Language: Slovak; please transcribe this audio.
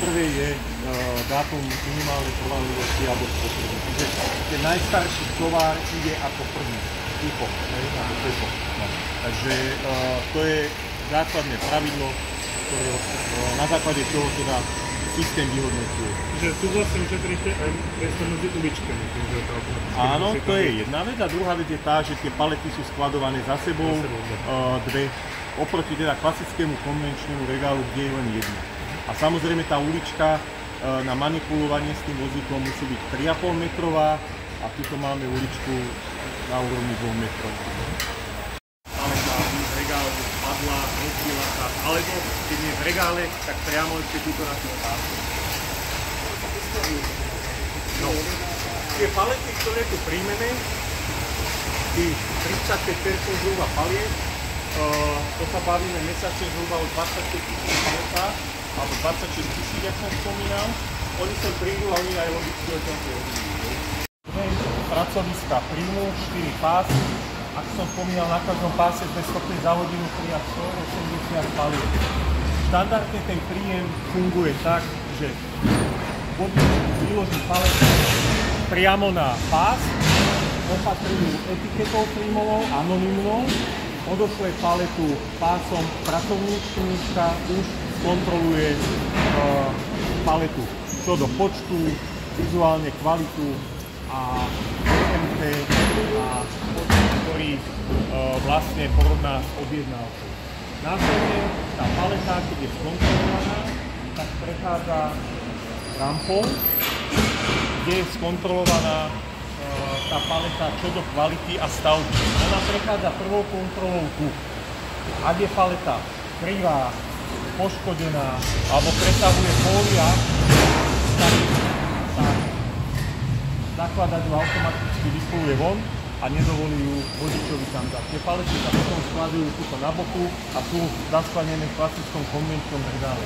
poprvé je dátum minimálnej trvanlivosti alebo spotreby. Čiže ten najstarší tovar ide ako prvý. Typo. No. Takže to je základné pravidlo, ktoré na základe čoho teda systém vyhodnocuje. Čiže tu vlastne ušetríte aj priestor medzi uličkami. Áno, to je jedna vec. A druhá vec je tá, že tie palety sú skladované za sebou, dve, oproti teda klasickému konvenčnému regálu, kde je len jedna. A samozrejme tá ulička na manipulovanie s tým vozíkom musí byť 3,5 metrová a tuto máme uličku na úrovni 2 metrov. Paleta z regálu padla, rozbila sa, alebo keď nie je v regále, tak priamo ešte tuto na tým pásku. No, tie palety, ktoré tu príjmeme, tých 35% zhruba paliet, to sa bavíme mesačne zhruba o 25 000 paletách, alebo 26 000, jak som spomínal. Oni sem prídu a oni aj logicky odtiaľto odídu. Pracoviska príjmu, 4 pásy. Ako som spomínal, na každom páse sme schopní za hodinu prijať 180 paliet. Štandardne ten príjem funguje tak, že vodník vyloží paletu priamo na pás, opatrujú etiketou príjmovou, anonymnou, odošle paletu pásom pracovníčka, už kontroluje paletu čo do počtu, vizuálne kvalitu a DMT a počet, ktorý vlastne porovná s objednávkou. Následne tá paleta, keď je skontrolovaná, tak prechádza rampou, kde je skontrolovaná tá paleta čo do kvality a stavby. Ona prechádza prvou kontrolou tu. Ak je paleta krivá, poškodená alebo presahuje fólia, tak nakladateľ automaticky vypluje von a nedovolí ju vodičovi tam dať. Tie palety sa potom skladujú tuto na boku a sú zaskladené v klasickom konvenčnom regále.